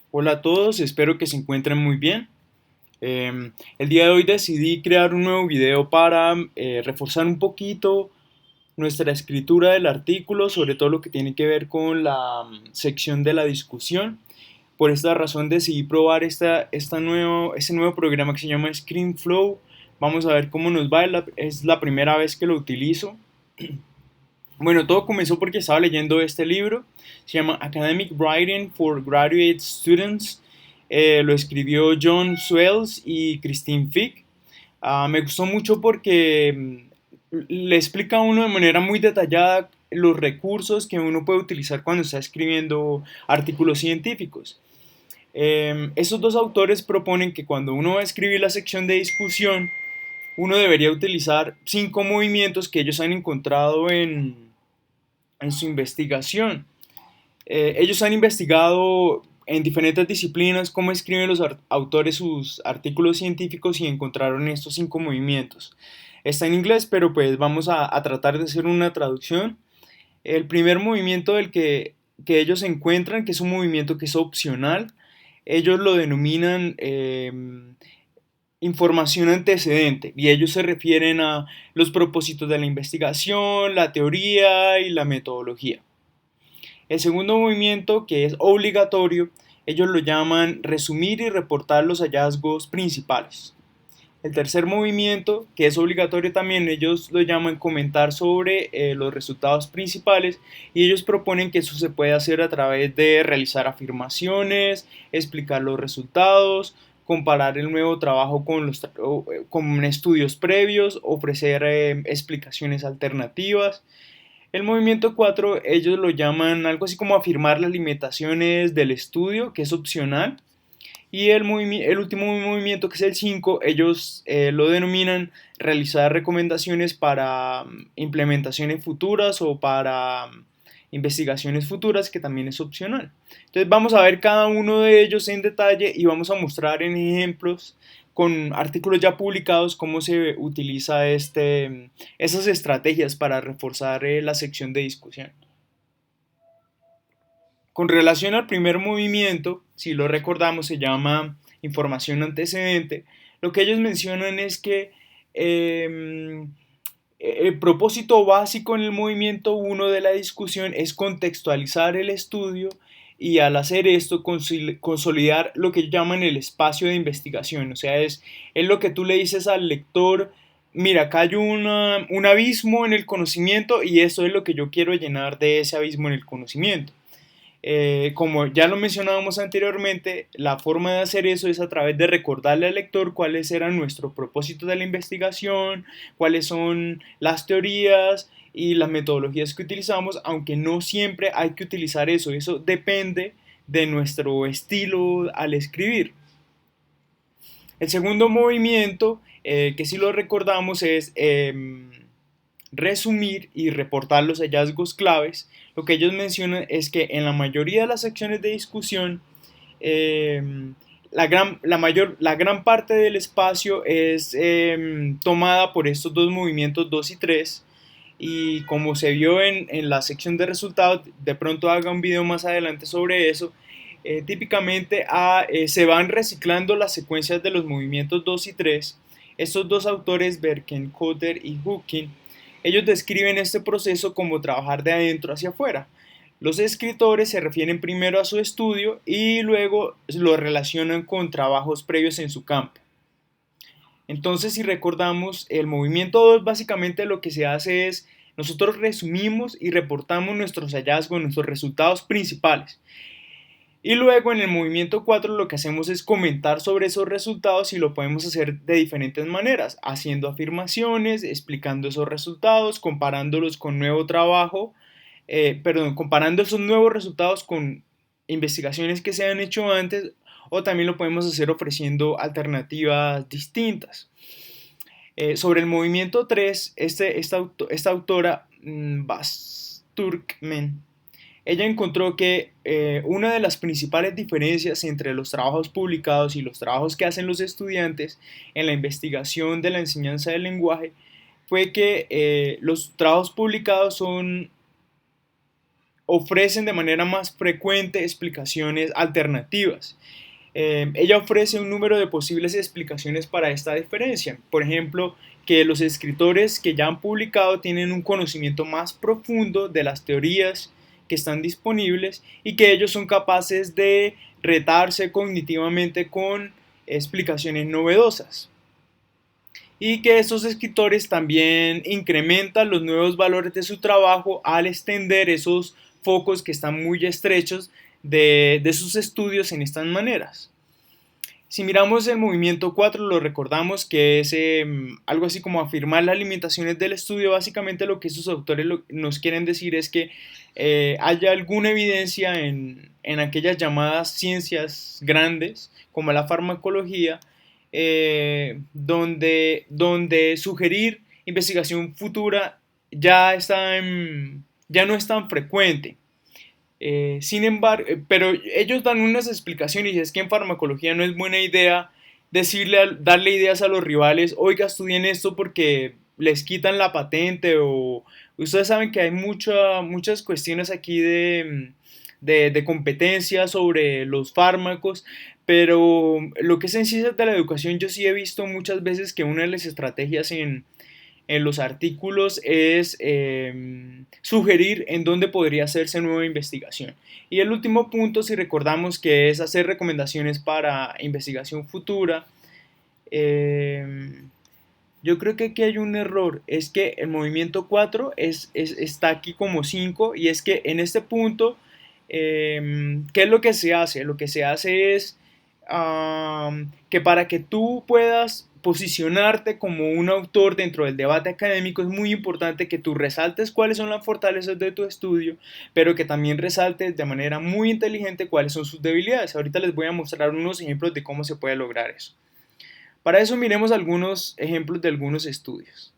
Hola a todos, espero que se encuentren muy bien. El día de hoy decidí crear un nuevo video para reforzar un poquito nuestra escritura del artículo, sobre todo lo que tiene que ver con la sección de la discusión. Por esta razón decidí probar ese nuevo programa que se llama ScreenFlow. Vamos a ver cómo nos va, es la primera vez que lo utilizo. Bueno, todo comenzó porque estaba leyendo este libro, se llama Academic Writing for Graduate Students. Lo escribió John Swells y Christine Fick. Me gustó mucho porque le explica a uno de manera muy detallada los recursos que uno puede utilizar cuando está escribiendo artículos científicos. Esos dos autores proponen que cuando uno va a escribir la sección de discusión, uno debería utilizar 5 movimientos que ellos han encontrado en su investigación. Ellos han investigado en diferentes disciplinas cómo escriben los autores sus artículos científicos y encontraron estos 5 movimientos. Está en inglés, pero pues vamos a tratar de hacer una traducción. El primer movimiento que ellos encuentran, que es un movimiento que es opcional, ellos lo denominan información antecedente y ellos se refieren a los propósitos de la investigación, la teoría y la metodología. El segundo movimiento, que es obligatorio, ellos lo llaman resumir y reportar los hallazgos principales. El tercer movimiento, que es obligatorio también, ellos lo llaman comentar sobre los resultados principales y ellos proponen que eso se puede hacer a través de realizar afirmaciones, explicar los resultados, comparar el nuevo trabajo con estudios previos, ofrecer explicaciones alternativas. El movimiento 4 ellos lo llaman algo así como afirmar las limitaciones del estudio, que es opcional. Y el último movimiento, que es el 5 ellos lo denominan realizar recomendaciones para implementaciones futuras o para investigaciones futuras, que también es opcional. Entonces vamos a ver cada uno de ellos en detalle y vamos a mostrar en ejemplos con artículos ya publicados cómo se utiliza esas estrategias para reforzar la sección de discusión. Con relación al primer movimiento, si lo recordamos, se llama información antecedente. Lo que ellos mencionan es que el propósito básico en el movimiento uno de la discusión es contextualizar el estudio y al hacer esto consolidar lo que llaman el espacio de investigación. O sea, es lo que tú le dices al lector, mira, acá hay un abismo en el conocimiento y eso es lo que yo quiero llenar de ese abismo en el conocimiento. Como ya lo mencionábamos anteriormente, la forma de hacer eso es a través de recordarle al lector cuáles eran nuestros propósitos de la investigación, cuáles son las teorías y las metodologías que utilizamos, aunque no siempre hay que utilizar eso. Eso depende de nuestro estilo al escribir. El segundo movimiento, que si lo recordamos, es resumir y reportar los hallazgos claves. Lo que ellos mencionan es que en la mayoría de las secciones de discusión, eh, la gran parte del espacio es tomada por estos dos movimientos 2 y 3. Y como se vio en la sección de resultados, de pronto haga un video más adelante sobre eso. Típicamente se van reciclando las secuencias de los movimientos 2 y 3. Estos dos autores, Berkenkotter y Hookin, ellos describen este proceso como trabajar de adentro hacia afuera. Los escritores se refieren primero a su estudio y luego lo relacionan con trabajos previos en su campo. Entonces, si recordamos, el movimiento 2 básicamente lo que se hace es nosotros resumimos y reportamos nuestros hallazgos, nuestros resultados principales. Y luego en el movimiento 4 lo que hacemos es comentar sobre esos resultados y lo podemos hacer de diferentes maneras, haciendo afirmaciones, explicando esos resultados, comparándolos con nuevo trabajo, comparando esos nuevos resultados con investigaciones que se han hecho antes, o también lo podemos hacer ofreciendo alternativas distintas. Sobre el movimiento 3 esta autora, Bas Turkmen, ella encontró que una de las principales diferencias entre los trabajos publicados y los trabajos que hacen los estudiantes en la investigación de la enseñanza del lenguaje fue que los trabajos publicados son ofrecen de manera más frecuente explicaciones alternativas. Ella ofrece un número de posibles explicaciones para esta diferencia. Por ejemplo, que los escritores que ya han publicado tienen un conocimiento más profundo de las teorías que están disponibles y que ellos son capaces de retarse cognitivamente con explicaciones novedosas. Y que estos escritores también incrementan los nuevos valores de su trabajo al extender esos focos que están muy estrechos de sus estudios en estas maneras. Si miramos el movimiento 4, lo recordamos que es algo así como afirmar las limitaciones del estudio. Básicamente lo que estos autores nos quieren decir es que haya alguna evidencia en aquellas llamadas ciencias grandes, como la farmacología, donde sugerir investigación futura ya no es tan frecuente. Sin embargo, pero ellos dan unas explicaciones y es que en farmacología no es buena idea darle ideas a los rivales, oiga, estudien esto porque les quitan la patente o ustedes saben que hay muchas cuestiones aquí de competencia sobre los fármacos, pero lo que es en ciencias de la educación yo sí he visto muchas veces que una de las estrategias en los artículos es sugerir en dónde podría hacerse nueva investigación. Y el último punto, si recordamos, que es hacer recomendaciones para investigación futura, eh, yo creo que aquí hay un error, es que el movimiento 4 está aquí como 5 y es que en este punto, ¿qué es lo que se hace? Lo que se hace es que para que tú puedas posicionarte como un autor dentro del debate académico es muy importante que tú resaltes cuáles son las fortalezas de tu estudio, pero que también resaltes de manera muy inteligente cuáles son sus debilidades. Ahorita les voy a mostrar unos ejemplos de cómo se puede lograr eso. Para eso miremos algunos ejemplos de algunos estudios.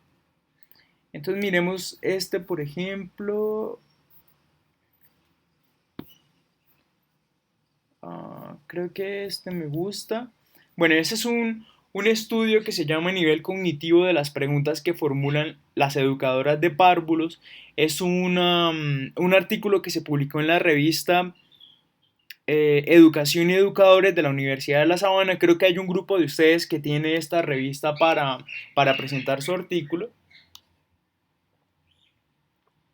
Entonces miremos este, por ejemplo. Creo que este me gusta. Bueno, ese es un estudio que se llama Nivel Cognitivo de las preguntas que formulan las educadoras de párvulos. Es un artículo que se publicó en la revista Educación y Educadores de la Universidad de La Sabana. Creo que hay un grupo de ustedes que tiene esta revista para presentar su artículo.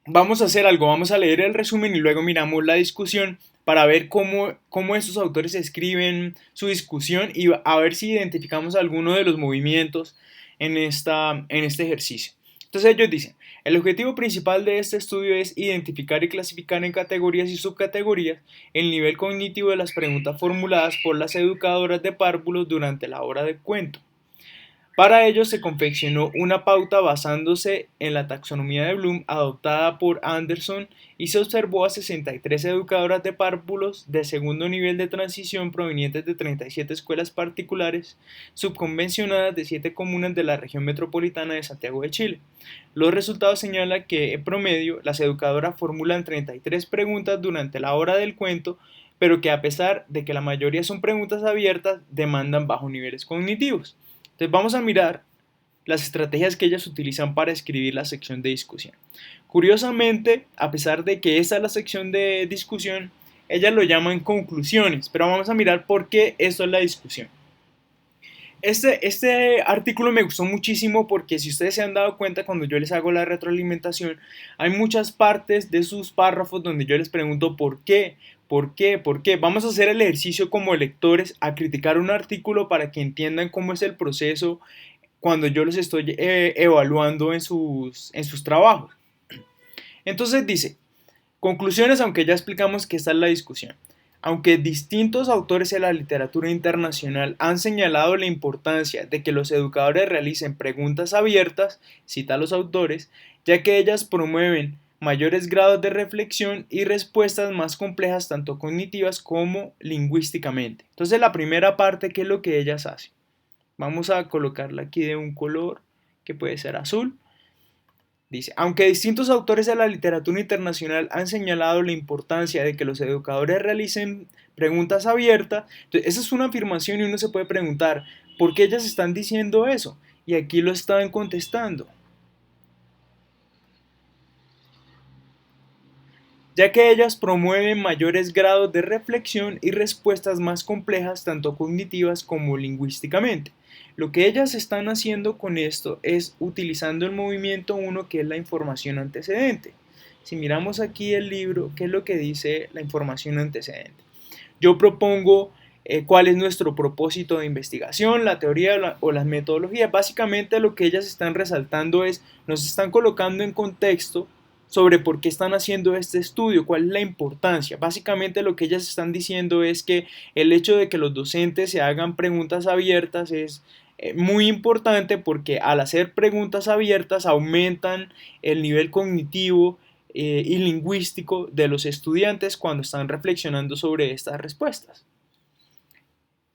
Vamos a hacer algo, vamos a leer el resumen y luego miramos la discusión para ver cómo estos autores escriben su discusión y a ver si identificamos alguno de los movimientos en este ejercicio. Entonces ellos dicen, el objetivo principal de este estudio es identificar y clasificar en categorías y subcategorías el nivel cognitivo de las preguntas formuladas por las educadoras de párvulos durante la hora de cuento. Para ello se confeccionó una pauta basándose en la taxonomía de Bloom adoptada por Anderson y se observó a 63 educadoras de párvulos de segundo nivel de transición provenientes de 37 escuelas particulares subconvencionadas de 7 comunas de la región metropolitana de Santiago de Chile. Los resultados señalan que en promedio las educadoras formulan 33 preguntas durante la hora del cuento, pero que a pesar de que la mayoría son preguntas abiertas, demandan bajos niveles cognitivos. Entonces vamos a mirar las estrategias que ellas utilizan para escribir la sección de discusión. Curiosamente, a pesar de que esta es la sección de discusión, ellas lo llaman conclusiones, pero vamos a mirar por qué esto es la discusión. Este artículo me gustó muchísimo porque si ustedes se han dado cuenta cuando yo les hago la retroalimentación, hay muchas partes de sus párrafos donde yo les pregunto por qué, por qué, por qué. Vamos a hacer el ejercicio como lectores a criticar un artículo para que entiendan cómo es el proceso cuando yo los estoy evaluando en sus trabajos. Entonces dice, conclusiones, aunque ya explicamos que esta es la discusión. Aunque distintos autores de la literatura internacional han señalado la importancia de que los educadores realicen preguntas abiertas, cita a los autores, ya que ellas promueven mayores grados de reflexión y respuestas más complejas tanto cognitivas como lingüísticamente. Entonces la primera parte, ¿qué es lo que ellas hacen? Vamos a colocarla aquí de un color que puede ser azul. Dice, aunque distintos autores de la literatura internacional han señalado la importancia de que los educadores realicen preguntas abiertas, entonces esa es una afirmación y uno se puede preguntar, ¿por qué ellas están diciendo eso? Y aquí lo están contestando. ya que ellas promueven mayores grados de reflexión y respuestas más complejas tanto cognitivas como lingüísticamente. Lo que ellas están haciendo con esto es utilizando el movimiento 1, que es la información antecedente. Si miramos aquí el libro, ¿qué es lo que dice la información antecedente? Yo propongo cuál es nuestro propósito de investigación, la teoría o las metodologías. Básicamente lo que ellas están resaltando es, nos están colocando en contexto sobre por qué están haciendo este estudio, cuál es la importancia. Básicamente lo que ellas están diciendo es que el hecho de que los docentes se hagan preguntas abiertas es muy importante, porque al hacer preguntas abiertas aumentan el nivel cognitivo y lingüístico de los estudiantes cuando están reflexionando sobre estas respuestas.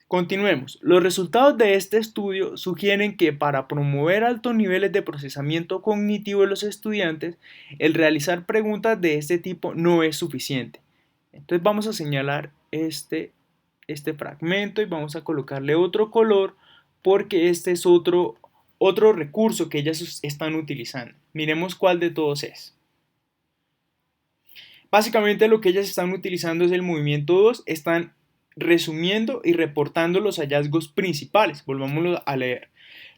Continuemos. Los resultados de este estudio sugieren que para promover altos niveles de procesamiento cognitivo de los estudiantes, el realizar preguntas de este tipo no es suficiente. Entonces vamos a señalar este fragmento y vamos a colocarle otro color, porque este es otro recurso que ellas están utilizando. Miremos cuál de todos es. Básicamente lo que ellas están utilizando es el movimiento 2, están resumiendo y reportando los hallazgos principales. Volvámoslo a leer.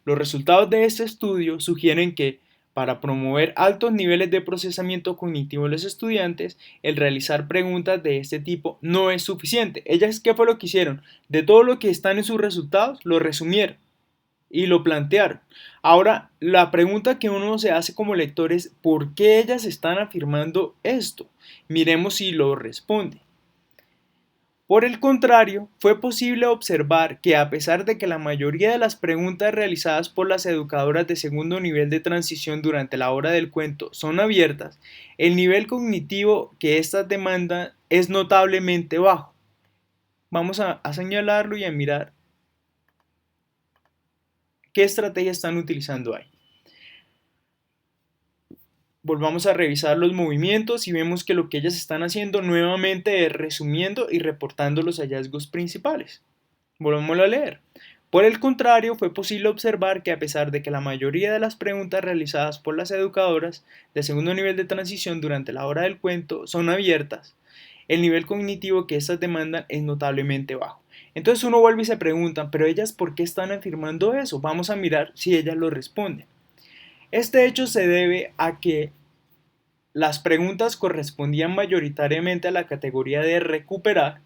Los resultados de este estudio sugieren que para promover altos niveles de procesamiento cognitivo en los estudiantes, el realizar preguntas de este tipo no es suficiente. Ellas, ¿qué fue lo que hicieron? De todo lo que están en sus resultados, lo resumieron y lo plantearon. Ahora, la pregunta que uno se hace como lector es, ¿por qué ellas están afirmando esto? Miremos si lo responde. Por el contrario, fue posible observar que a pesar de que la mayoría de las preguntas realizadas por las educadoras de segundo nivel de transición durante la hora del cuento son abiertas, el nivel cognitivo que éstas demandan es notablemente bajo. Vamos a señalarlo y a mirar qué estrategia están utilizando ahí. Volvamos a revisar los movimientos y vemos que lo que ellas están haciendo nuevamente es resumiendo y reportando los hallazgos principales. Volvámoslo a leer. Por el contrario, fue posible observar que a pesar de que la mayoría de las preguntas realizadas por las educadoras de segundo nivel de transición durante la hora del cuento son abiertas, el nivel cognitivo que estas demandan es notablemente bajo. Entonces uno vuelve y se pregunta, ¿pero ellas por qué están afirmando eso? Vamos a mirar si ellas lo responden. Este hecho se debe a que las preguntas correspondían mayoritariamente a la categoría de recuperar,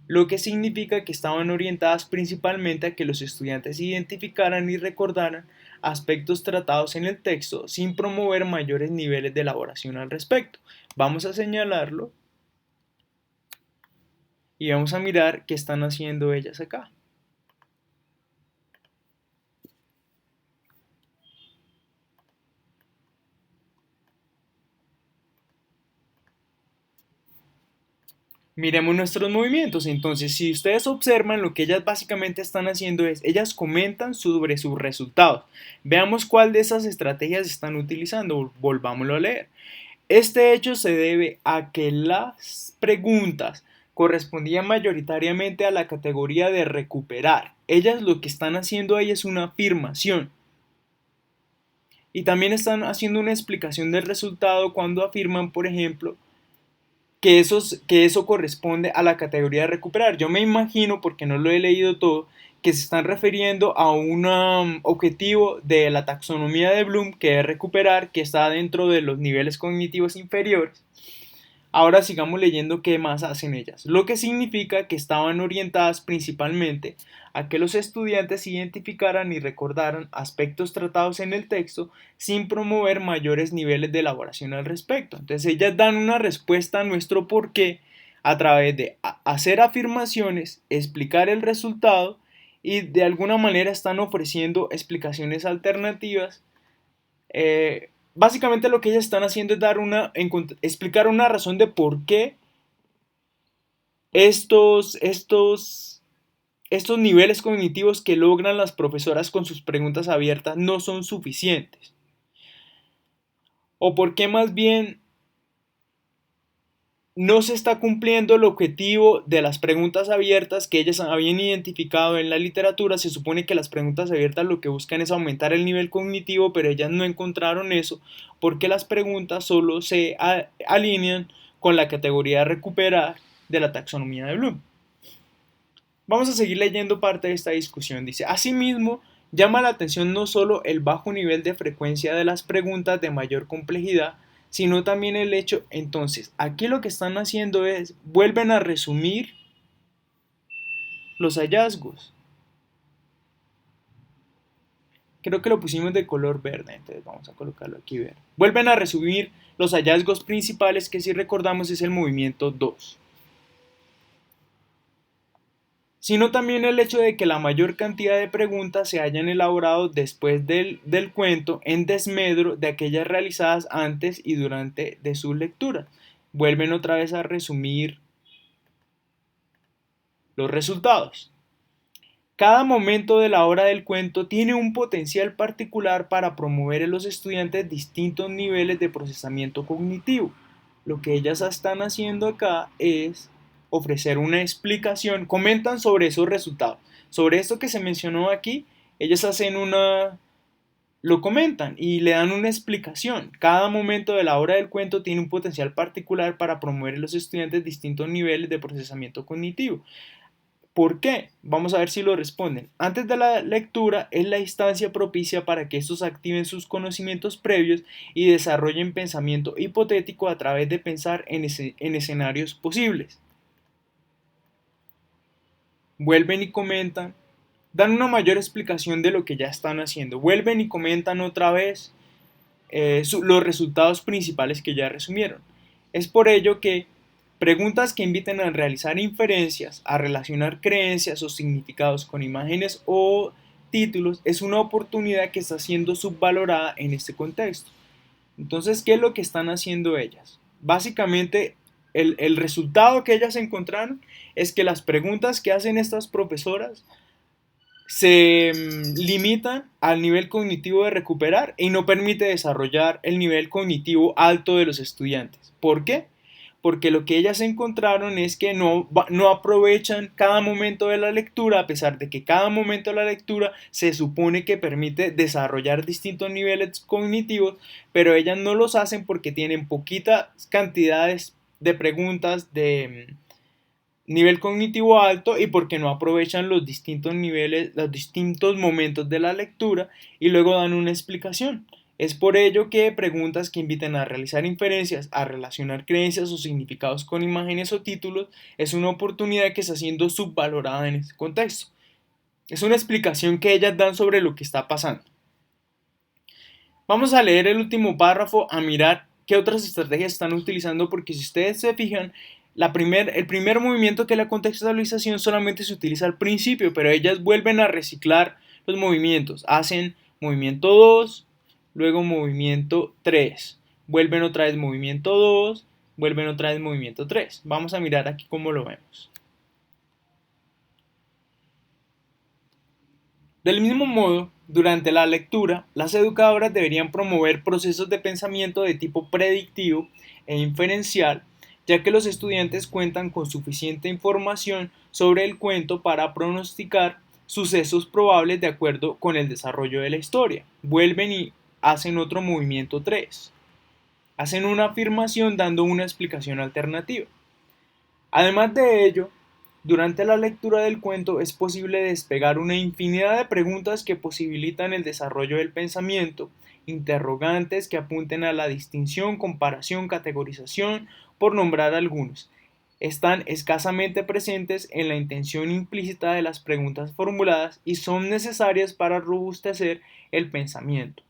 lo que significa que estaban orientadas principalmente a que los estudiantes identificaran y recordaran aspectos tratados en el texto sin promover mayores niveles de elaboración al respecto. Vamos a señalarlo y vamos a mirar qué están haciendo ellas acá. Miremos nuestros movimientos. Entonces, si ustedes observan, lo que ellas básicamente están haciendo es, ellas comentan sobre sus resultados. Veamos cuál de esas estrategias están utilizando. Volvámoslo a leer. Este hecho se debe a que las preguntas correspondían mayoritariamente a la categoría de recuperar. Ellas lo que están haciendo ahí es una afirmación. Y también están haciendo una explicación del resultado cuando afirman, por ejemplo, que eso corresponde a la categoría de recuperar. Yo me imagino, porque no lo he leído todo, que se están refiriendo a un objetivo de la taxonomía de Bloom, que es recuperar, que está dentro de los niveles cognitivos inferiores. Ahora sigamos leyendo qué más hacen ellas, lo que significa que estaban orientadas principalmente a que los estudiantes identificaran y recordaran aspectos tratados en el texto sin promover mayores niveles de elaboración al respecto. Entonces ellas dan una respuesta a nuestro porqué a través de hacer afirmaciones, explicar el resultado y de alguna manera están ofreciendo explicaciones alternativas. Básicamente lo que ellas están haciendo es explicar una razón de por qué estos niveles cognitivos que logran las profesoras con sus preguntas abiertas no son suficientes. O por qué más bien no se está cumpliendo el objetivo de las preguntas abiertas que ellas habían identificado en la literatura. Se supone que las preguntas abiertas lo que buscan es aumentar el nivel cognitivo, pero ellas no encontraron eso porque las preguntas solo se alinean con la categoría recuperar de la taxonomía de Bloom. Vamos a seguir leyendo parte de esta discusión. Dice, asimismo, llama la atención no solo el bajo nivel de frecuencia de las preguntas de mayor complejidad, sino también el hecho, entonces, aquí lo que están haciendo es, vuelven a resumir los hallazgos. Creo que lo pusimos de color verde, entonces vamos a colocarlo aquí verde. Vuelven a resumir los hallazgos principales que si recordamos es el movimiento 2. Sino también el hecho de que la mayor cantidad de preguntas se hayan elaborado después del cuento en desmedro de aquellas realizadas antes y durante de su lectura. Vuelven otra vez a resumir los resultados. Cada momento de la hora del cuento tiene un potencial particular para promover en los estudiantes distintos niveles de procesamiento cognitivo. Lo que ellas están haciendo acá es ofrecer una explicación, comentan sobre esos resultados. Sobre esto que se mencionó aquí, ellas lo comentan y le dan una explicación. Cada momento de la hora del cuento tiene un potencial particular para promover en los estudiantes distintos niveles de procesamiento cognitivo. ¿Por qué? Vamos a ver si lo responden. Antes de la lectura es la instancia propicia para que estos activen sus conocimientos previos y desarrollen pensamiento hipotético a través de pensar en escenarios posibles. Vuelven y comentan, dan una mayor explicación de lo que ya están haciendo. Vuelven y comentan otra vez los resultados principales que ya resumieron. Es por ello que preguntas que inviten a realizar inferencias, a relacionar creencias o significados con imágenes o títulos, es una oportunidad que está siendo subvalorada en este contexto. Entonces, ¿qué es lo que están haciendo ellas? Básicamente, el resultado que ellas encontraron es que las preguntas que hacen estas profesoras se limitan al nivel cognitivo de recuperar y no permite desarrollar el nivel cognitivo alto de los estudiantes. ¿Por qué? Porque lo que ellas encontraron es que no aprovechan cada momento de la lectura, a pesar de que cada momento de la lectura se supone que permite desarrollar distintos niveles cognitivos, pero ellas no los hacen porque tienen poquitas cantidades de preguntas de nivel cognitivo alto y porque no aprovechan los distintos niveles, los distintos momentos de la lectura y luego dan una explicación. Es por ello que preguntas que inviten a realizar inferencias, a relacionar creencias o significados con imágenes o títulos, es una oportunidad que está siendo subvalorada en este contexto. Es una explicación que ellas dan sobre lo que está pasando. Vamos a leer el último párrafo, a mirar qué otras estrategias están utilizando, porque si ustedes se fijan, el primer movimiento, que es la contextualización, solamente se utiliza al principio, pero ellas vuelven a reciclar los movimientos. Hacen movimiento 2, luego movimiento 3, vuelven otra vez movimiento 2, vuelven otra vez movimiento 3. Vamos a mirar aquí cómo lo vemos. Del mismo modo, durante la lectura, las educadoras deberían promover procesos de pensamiento de tipo predictivo e inferencial, ya que los estudiantes cuentan con suficiente información sobre el cuento para pronosticar sucesos probables de acuerdo con el desarrollo de la historia. Vuelven y hacen otro movimiento 3. Hacen una afirmación dando una explicación alternativa. Además de ello, durante la lectura del cuento es posible despegar una infinidad de preguntas que posibilitan el desarrollo del pensamiento, interrogantes que apunten a la distinción, comparación, categorización, por nombrar algunos. Están escasamente presentes en la intención implícita de las preguntas formuladas y son necesarias para robustecer el pensamiento.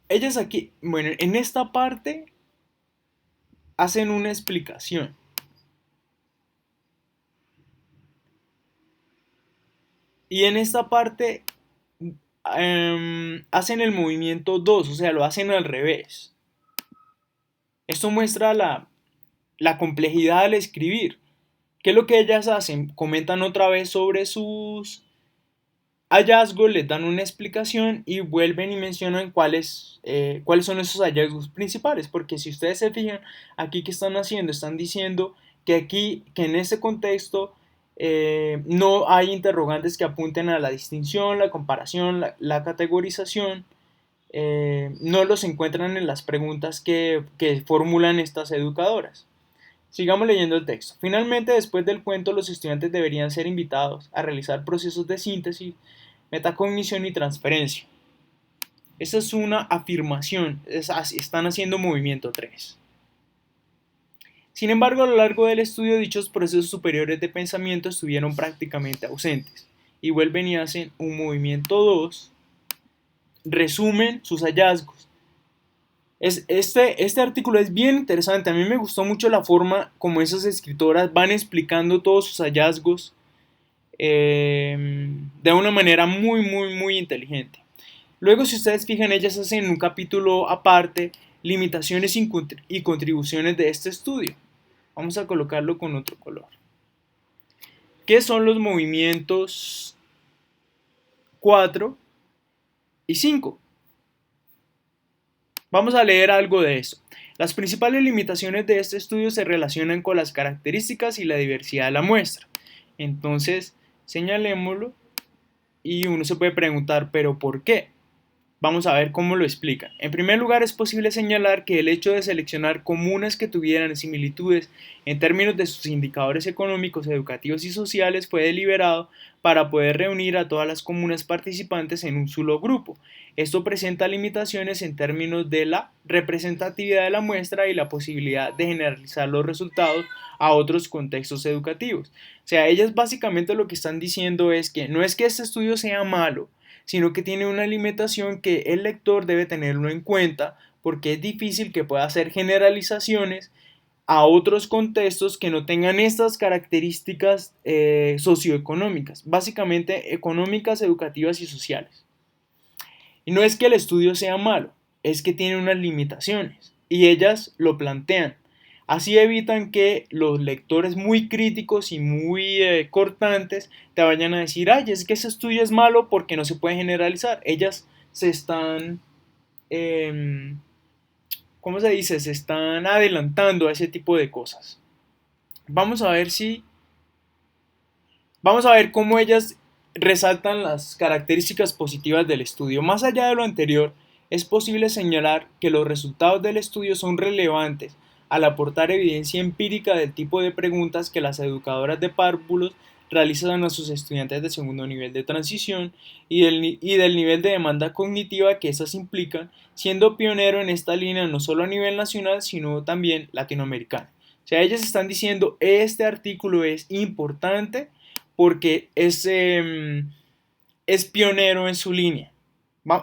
Ellas aquí, bueno, en esta parte hacen una explicación. Y en esta parte hacen el movimiento 2, o sea, lo hacen al revés. Esto muestra la complejidad al escribir. ¿Qué es lo que ellas hacen? Comentan otra vez sobre sus hallazgos, les dan una explicación y vuelven y mencionan cuáles son esos hallazgos principales. Porque si ustedes se fijan, aquí que están haciendo, están diciendo que en este contexto no hay interrogantes que apunten a la distinción, la comparación, la categorización, no los encuentran en las preguntas que formulan estas educadoras. Sigamos leyendo el texto. Finalmente, después del cuento, los estudiantes deberían ser invitados a realizar procesos de síntesis, metacognición y transferencia. Esa es una afirmación, están haciendo movimiento 3. Sin embargo, a lo largo del estudio, dichos procesos superiores de pensamiento estuvieron prácticamente ausentes y vuelven y hacen un movimiento 2, resumen sus hallazgos. Este artículo es bien interesante, a mí me gustó mucho la forma como esas escritoras van explicando todos sus hallazgos de una manera muy inteligente. Luego, si ustedes fijan, ellas hacen un capítulo aparte, limitaciones y contribuciones de este estudio. Vamos a colocarlo con otro color. ¿Qué son los movimientos 4 y 5? Vamos a leer algo de eso. Las principales limitaciones de este estudio se relacionan con las características y la diversidad de la muestra. Entonces, señalémoslo y uno se puede preguntar, ¿pero por qué? Vamos a ver cómo lo explican. En primer lugar, es posible señalar que el hecho de seleccionar comunas que tuvieran similitudes en términos de sus indicadores económicos, educativos y sociales fue deliberado para poder reunir a todas las comunas participantes en un solo grupo. Esto presenta limitaciones en términos de la representatividad de la muestra y la posibilidad de generalizar los resultados a otros contextos educativos. O sea, ellas básicamente lo que están diciendo es que no es que este estudio sea malo, sino que tiene una limitación que el lector debe tenerlo en cuenta porque es difícil que pueda hacer generalizaciones a otros contextos que no tengan estas características socioeconómicas, básicamente económicas, educativas y sociales. Y no es que el estudio sea malo, es que tiene unas limitaciones y ellas lo plantean. Así evitan que los lectores muy críticos y muy cortantes te vayan a decir, ay, es que ese estudio es malo porque no se puede generalizar. Ellas se están, ¿cómo se dice? Se están adelantando a ese tipo de cosas. Vamos a ver vamos a ver cómo ellas resaltan las características positivas del estudio. Más allá de lo anterior, es posible señalar que los resultados del estudio son relevantes al aportar evidencia empírica del tipo de preguntas que las educadoras de párvulos realizan a sus estudiantes de segundo nivel de transición y del nivel de demanda cognitiva que esas implican, siendo pionero en esta línea no solo a nivel nacional, sino también latinoamericano. O sea, ellas están diciendo, este artículo es importante porque es pionero en su línea.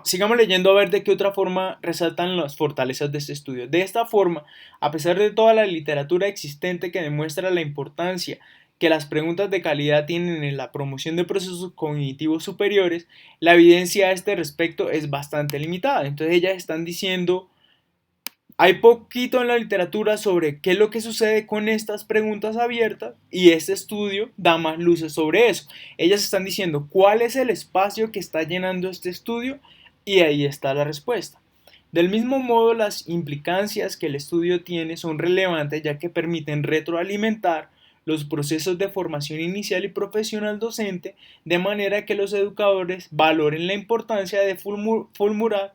Sigamos leyendo a ver de qué otra forma resaltan las fortalezas de este estudio. De esta forma, a pesar de toda la literatura existente que demuestra la importancia que las preguntas de calidad tienen en la promoción de procesos cognitivos superiores, la evidencia a este respecto es bastante limitada. Entonces ellas están diciendo, hay poquito en la literatura sobre qué es lo que sucede con estas preguntas abiertas y este estudio da más luces sobre eso. Ellas están diciendo cuál es el espacio que está llenando este estudio y ahí está la respuesta. Del mismo modo, las implicancias que el estudio tiene son relevantes ya que permiten retroalimentar los procesos de formación inicial y profesional docente de manera que los educadores valoren la importancia de formular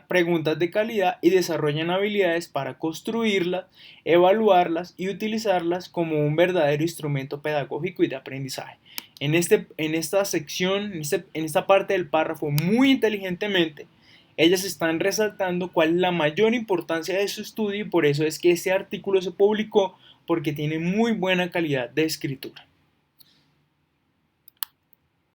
preguntas de calidad y desarrollan habilidades para construirlas, evaluarlas y utilizarlas como un verdadero instrumento pedagógico y de aprendizaje. En esta sección, en esta parte del párrafo, muy inteligentemente, ellas están resaltando cuál es la mayor importancia de su estudio y por eso es que este artículo se publicó porque tiene muy buena calidad de escritura.